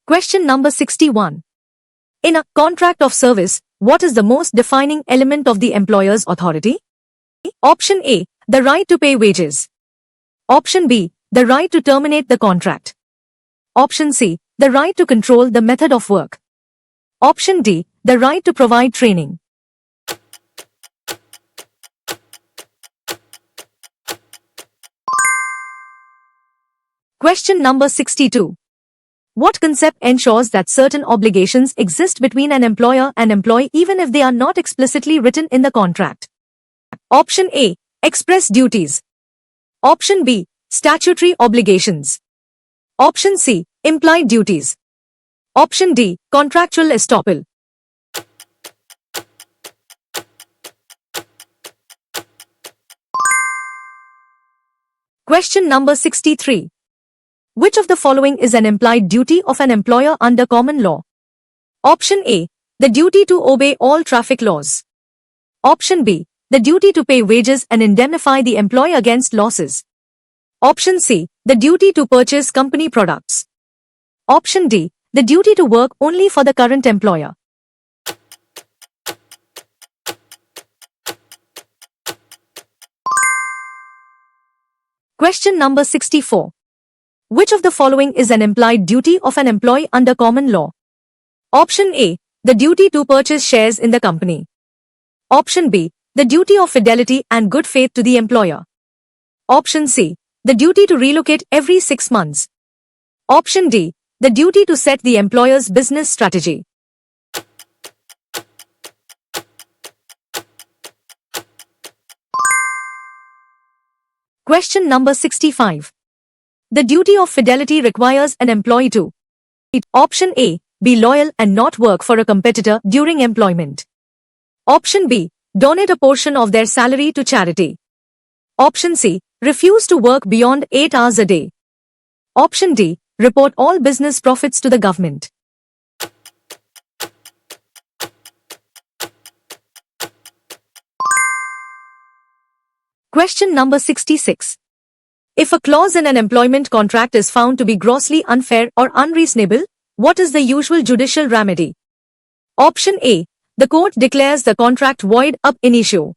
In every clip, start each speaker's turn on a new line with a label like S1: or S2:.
S1: Question number 61. In a contract of service, what is the most defining element of the employer's authority? Option A, the right to pay wages. Option B, the right to terminate the contract. Option C, the right to control the method of work. Option D, the right to provide training. Question number 62. What concept ensures that certain obligations exist between an employer and employee even if they are not explicitly written in the contract? Option A, express duties. Option B, statutory obligations. Option C, implied duties. Option D, contractual estoppel. Question number 63. Which of the following is an implied duty of an employer under common law? Option A, the duty to obey all traffic laws. Option B, the duty to pay wages and indemnify the employee against losses. Option C, the duty to purchase company products. Option D, the duty to work only for the current employer. Question number 64. Which of the following is an implied duty of an employee under common law? Option A, the duty to purchase shares in the company. Option B, the duty of fidelity and good faith to the employer. Option C, the duty to relocate every 6 months. Option D, the duty to set the employer's business strategy. Question number 65. The duty of fidelity requires an employee to: Option A, be loyal and not work for a competitor during employment. Option B, donate a portion of their salary to charity. Option C, refuse to work beyond 8 hours a day. Option D, report all business profits to the government. Question number 66. If a clause in an employment contract is found to be grossly unfair or unreasonable, what is the usual judicial remedy? Option A, the court declares the contract void ab initio.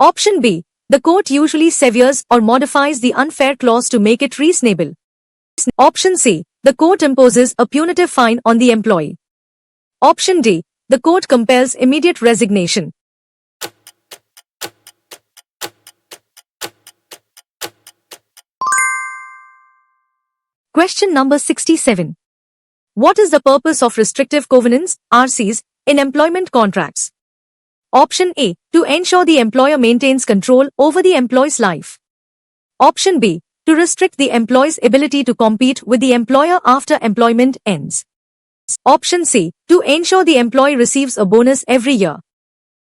S1: Option B, the court usually severs or modifies the unfair clause to make it reasonable. Option C, the court imposes a punitive fine on the employee. Option D, the court compels immediate resignation. Question number 67. What is the purpose of restrictive covenants, RCs, in employment contracts? Option A, to ensure the employer maintains control over the employee's life. Option B, to restrict the employee's ability to compete with the employer after employment ends. Option C, to ensure the employee receives a bonus every year.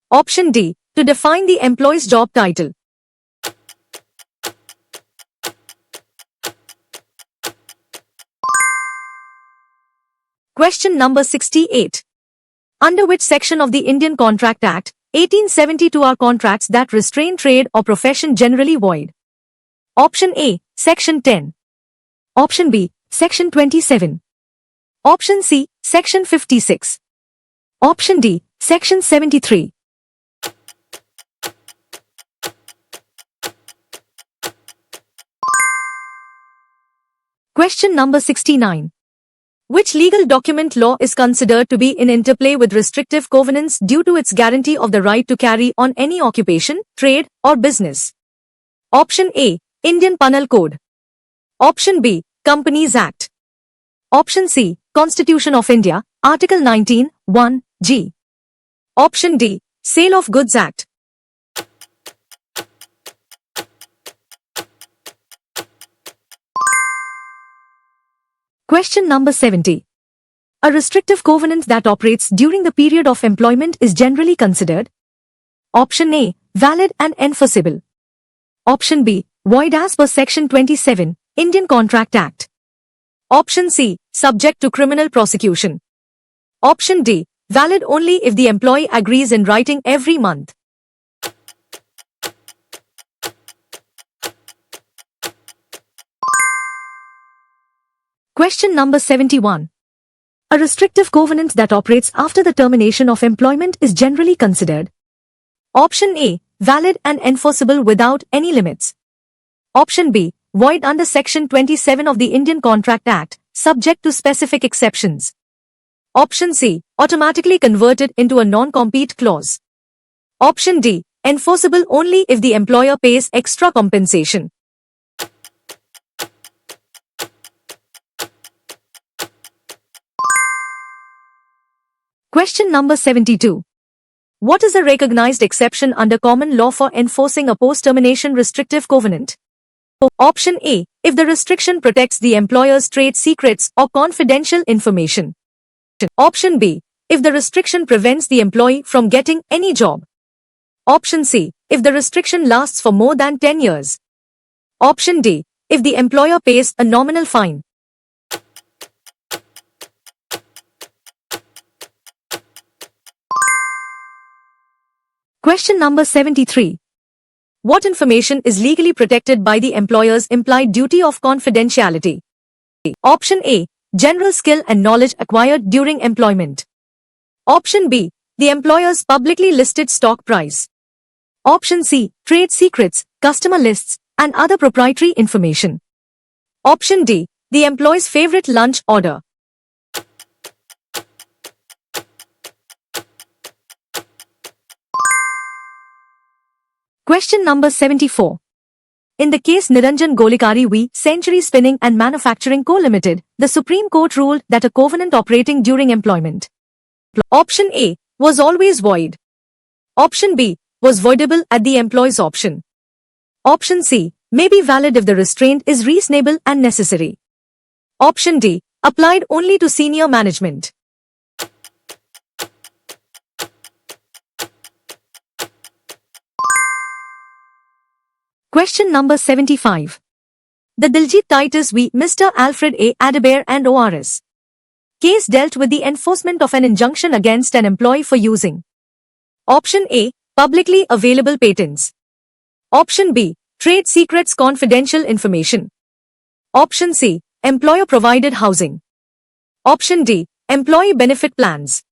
S1: Option D, to define the employee's job title. Question number 68. Under which section of the Indian Contract Act, 1872 are contracts that restrain trade or profession generally void? Option A, Section 10. Option B, Section 27. Option C, Section 56. Option D, Section 73. Question number 69. Which legal document law is considered to be in interplay with restrictive covenants due to its guarantee of the right to carry on any occupation, trade, or business? Option A, Indian Penal Code. Option B, Companies Act. Option C, Constitution of India, Article 19, 1, G. Option D, Sale of Goods Act. Question number 70. A restrictive covenant that operates during the period of employment is generally considered: Option A, valid and enforceable. Option B, void as per Section 27, Indian Contract Act. Option C, subject to criminal prosecution. Option D, valid only if the employee agrees in writing every month. Question number 71. A restrictive covenant that operates after the termination of employment is generally considered. Option A, valid and enforceable without any limits. Option B, void under Section 27 of the Indian Contract Act, subject to specific exceptions. Option C, automatically converted into a non-compete clause. Option D, enforceable only if the employer pays extra compensation. Question number 72. What is a recognized exception under common law for enforcing a post-termination restrictive covenant? Option A, if the restriction protects the employer's trade secrets or confidential information. Option B, if the restriction prevents the employee from getting any job. Option C, if the restriction lasts for more than 10 years. Option D, if the employer pays a nominal fine. Question number 73. What information is legally protected by the employer's implied duty of confidentiality? Option A, general skill and knowledge acquired during employment. Option B, the employer's publicly listed stock price. Option C, trade secrets, customer lists, and other proprietary information. Option D, the employee's favorite lunch order. Question number 74. In the case Niranjan Golikari v. Century Spinning and Manufacturing Co. Limited, the Supreme Court ruled that a covenant operating during employment. Option A, was always void. Option B, was voidable at the employee's option. Option C, may be valid if the restraint is reasonable and necessary. Option D, applied only to senior management. Question number 75. The Diljit Titus v. Mr. Alfred A. Adair and ORS. Case dealt with the enforcement of an injunction against an employee for using. Option A, publicly available patents. Option B, trade secrets confidential information. Option C, employer-provided housing. Option D, employee benefit plans.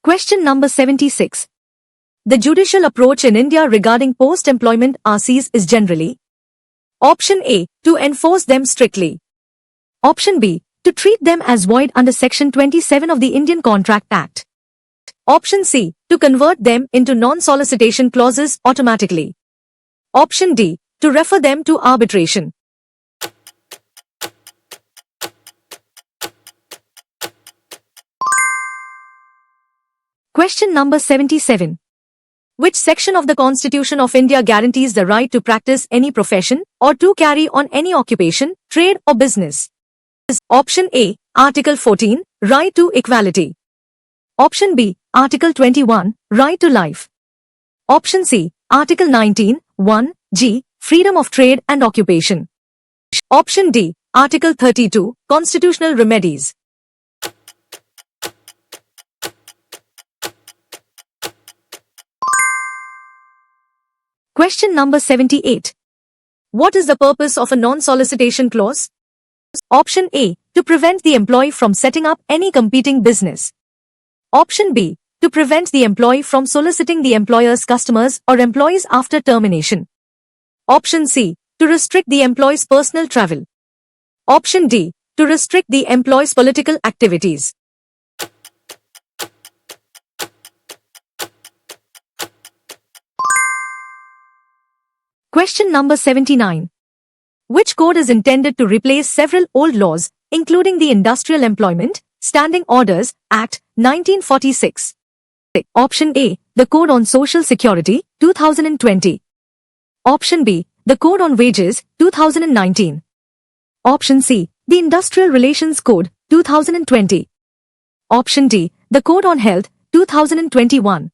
S1: Question number 76. The judicial approach in India regarding post-employment RCs is generally. Option A, to enforce them strictly. Option B, to treat them as void under Section 27 of the Indian Contract Act. Option C, to convert them into non-solicitation clauses automatically. Option D, to refer them to arbitration. Question number 77. Which section of the Constitution of India guarantees the right to practice any profession or to carry on any occupation, trade or business? Option A, Article 14, right to equality. Option B, Article 21, right to life. Option C, Article 19, 1G, freedom of trade and occupation. Option D, Article 32, constitutional remedies. Question number 78. What is the purpose of a non-solicitation clause? Option A, to prevent the employee from setting up any competing business. Option B, to prevent the employee from soliciting the employer's customers or employees after termination. Option C, to restrict the employee's personal travel. Option D, to restrict the employee's political activities. Question number 79. Which code is intended to replace several old laws, including the Industrial Employment, Standing Orders, Act, 1946? Option A, the Code on Social Security, 2020. Option B, the Code on Wages, 2019. Option C, the Industrial Relations Code, 2020. Option D, the Code on Health, 2021.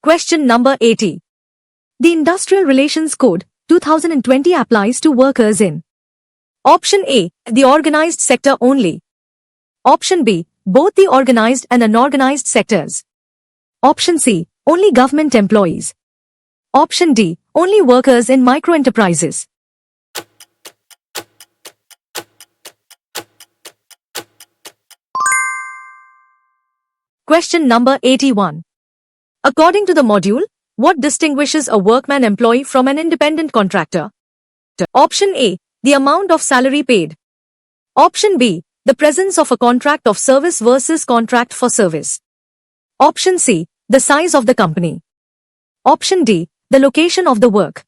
S1: Question number 80. The Industrial Relations Code, 2020 applies to workers in. Option A, the organized sector only. Option B, both the organized and unorganized sectors. Option C, only government employees. Option D, only workers in microenterprises. Question number 81. According to the module, what distinguishes a workman employee from an independent contractor? Option A, the amount of salary paid. Option B, the presence of a contract of service versus contract for service. Option C, the size of the company. Option D, the location of the work.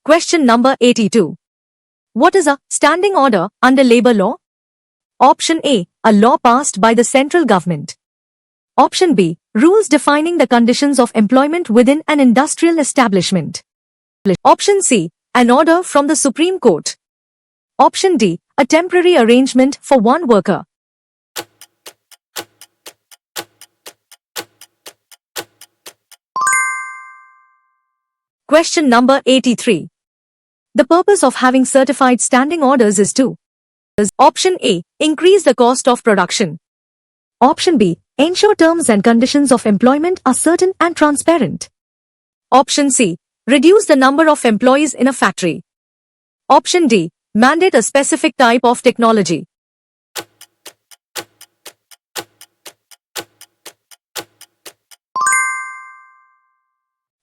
S1: Question number 82. What is a standing order under labor law? Option A, a law passed by the central government. Option B, rules defining the conditions of employment within an industrial establishment. Option C, an order from the Supreme Court. Option D, a temporary arrangement for one worker. Question number 83. The purpose of having certified standing orders is to: Option A, increase the cost of production. Option B, ensure terms and conditions of employment are certain and transparent. Option C, reduce the number of employees in a factory. Option D, mandate a specific type of technology.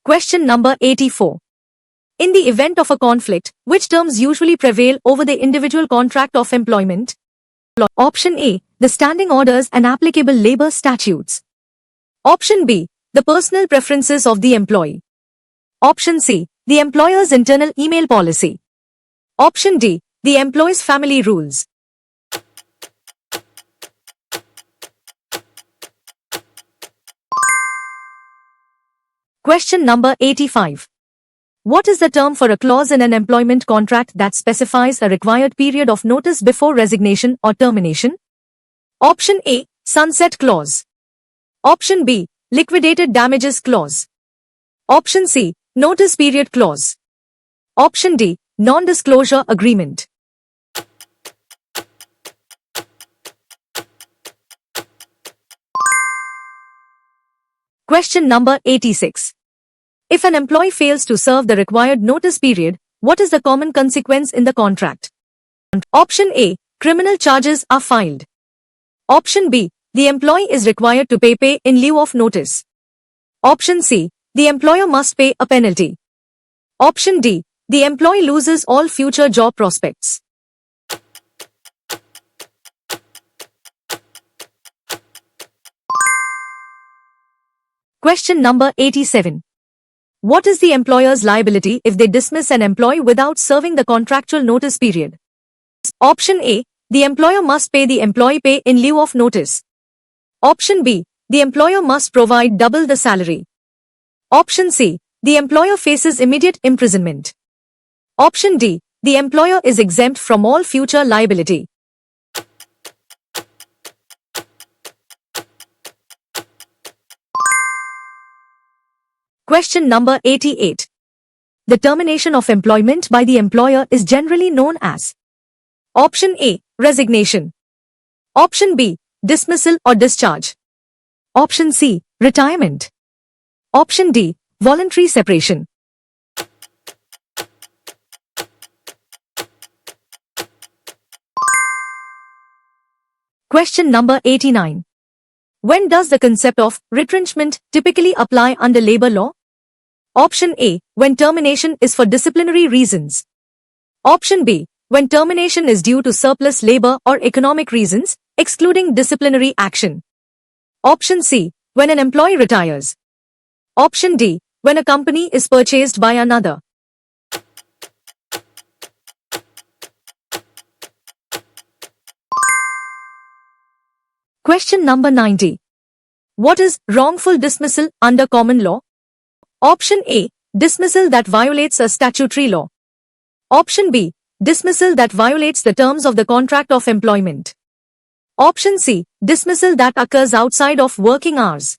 S1: Question number 84. In the event of a conflict, which terms usually prevail over the individual contract of employment? Option A, the standing orders and applicable labor statutes. Option B, the personal preferences of the employee. Option C, the employer's internal email policy. Option D, the employee's family rules. Question number 85. What is the term for a clause in an employment contract that specifies a required period of notice before resignation or termination? Option A, sunset clause. Option B, liquidated damages clause. Option C, notice period clause. Option D, non-disclosure agreement. Question number 86. If an employee fails to serve the required notice period, what is the common consequence in the contract? Option A, criminal charges are filed. Option B, the employee is required to pay in lieu of notice. Option C, the employer must pay a penalty. Option D, the employee loses all future job prospects. Question number 87. What is the employer's liability if they dismiss an employee without serving the contractual notice period? Option A, the employer must pay the employee pay in lieu of notice. Option B, the employer must provide double the salary. Option C, the employer faces immediate imprisonment. Option D, the employer is exempt from all future liability. Question number 88. The termination of employment by the employer is generally known as: Option A, resignation. Option B, dismissal or discharge. Option C, retirement. Option D, voluntary separation. Question number 89. When does the concept of retrenchment typically apply under labor law? Option A, when termination is for disciplinary reasons. Option B, when termination is due to surplus labor or economic reasons, excluding disciplinary action. Option C, when an employee retires. Option D, when a company is purchased by another. Question number 90. What is wrongful dismissal under common law? Option A, dismissal that violates a statutory law. Option B, dismissal that violates the terms of the contract of employment. Option C, dismissal that occurs outside of working hours.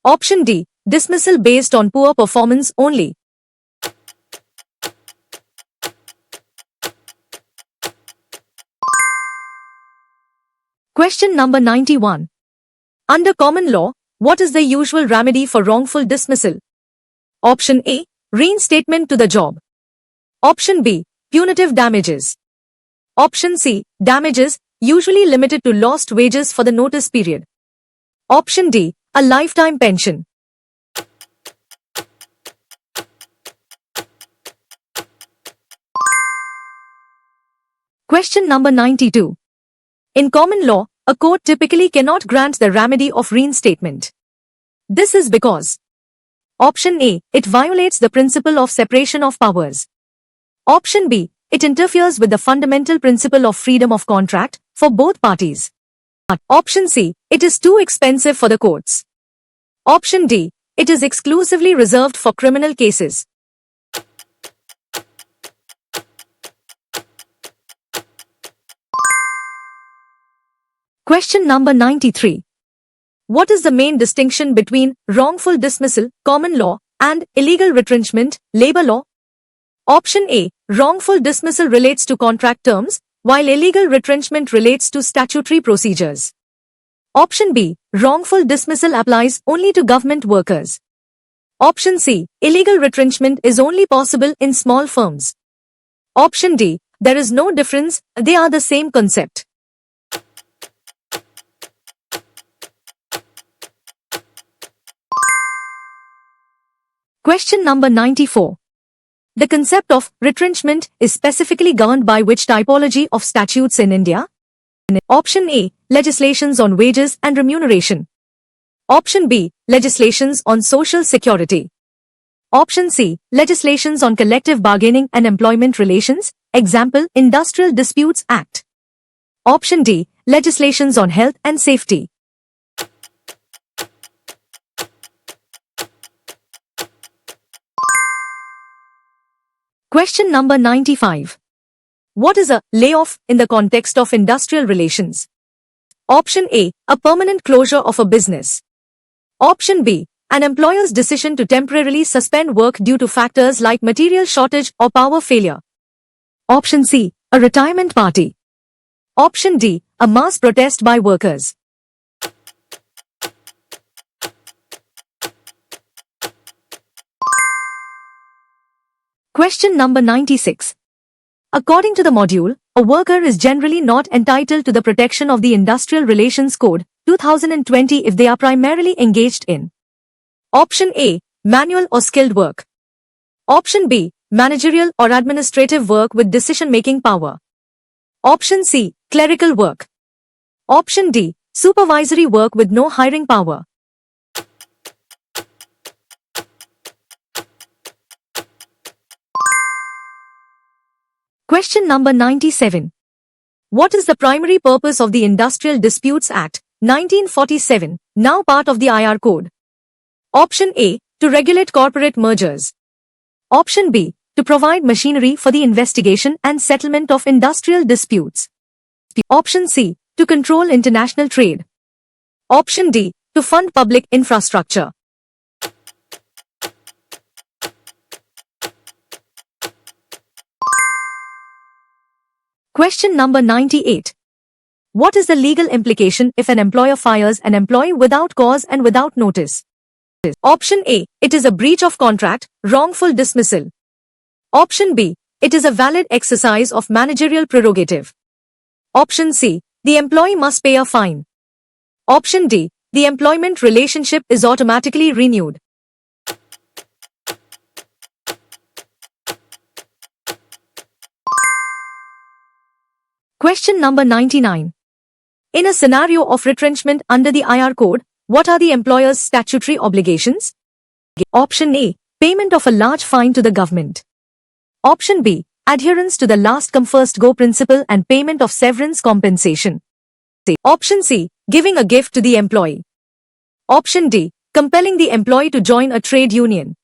S1: Option D, dismissal based on poor performance only. Question number 91. Under common law, what is the usual remedy for wrongful dismissal? Option A. Reinstatement to the job. Option B. Punitive damages. Option C. Damages, usually limited to lost wages for the notice period. Option D. A lifetime pension. Question number 92. In common law, a court typically cannot grant the remedy of reinstatement. This is because Option A. It violates the principle of separation of powers. Option B. It interferes with the fundamental principle of freedom of contract for both parties. Option C. It is too expensive for the courts. Option D. It is exclusively reserved for criminal cases. Question number 93. What is the main distinction between wrongful dismissal, common law, and illegal retrenchment, labor law? Option A. Wrongful dismissal relates to contract terms, while illegal retrenchment relates to statutory procedures. Option B. Wrongful dismissal applies only to government workers. Option C. Illegal retrenchment is only possible in small firms. Option D. There is no difference, they are the same concept. Question number 94. The concept of retrenchment is specifically governed by which typology of statutes in India? Option A. Legislations on wages and remuneration. Option B. Legislations on social security. Option C. Legislations on collective bargaining and employment relations, example, Industrial Disputes Act. Option D. Legislations on health and safety. Question number 95. What is a layoff in the context of industrial relations? Option A. A permanent closure of a business. Option B. An employer's decision to temporarily suspend work due to factors like material shortage or power failure. Option C. A retirement party. Option D. A mass protest by workers. Question number 96. According to the module, a worker is generally not entitled to the protection of the Industrial Relations Code, 2020 if they are primarily engaged in Option A. Manual or skilled work. Option B. Managerial or administrative work with decision-making power. Option C. Clerical work. Option D. Supervisory work with no hiring power. Question number 97. What is the primary purpose of the Industrial Disputes Act, 1947, now part of the IR Code? Option A. To regulate corporate mergers. Option B. To provide machinery for the investigation and settlement of industrial disputes. Option C. To control international trade. Option D. To fund public infrastructure. Question number 98. What is the legal implication if an employer fires an employee without cause and without notice? Option A. It is a breach of contract, wrongful dismissal. Option B. It is a valid exercise of managerial prerogative. Option C. The employee must pay a fine. Option D. The employment relationship is automatically renewed. Question number 99. In a scenario of retrenchment under the IR Code, what are the employer's statutory obligations? Option A. Payment of a large fine to the government. Option B. Adherence to the last come first go principle and payment of severance compensation. Option C. Giving a gift to the employee. Option D. Compelling the employee to join a trade union.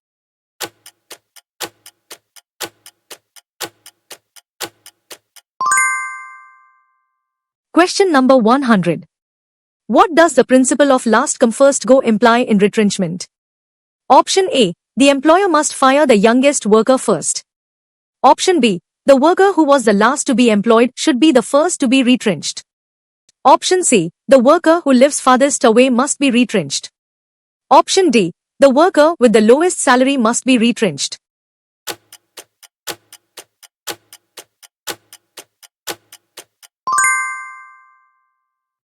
S1: Question number 100. What does the principle of last come first go imply in retrenchment? Option A. The employer must fire the youngest worker first. Option B. The worker who was the last to be employed should be the first to be retrenched. Option C. The worker who lives farthest away must be retrenched. Option D. The worker with the lowest salary must be retrenched.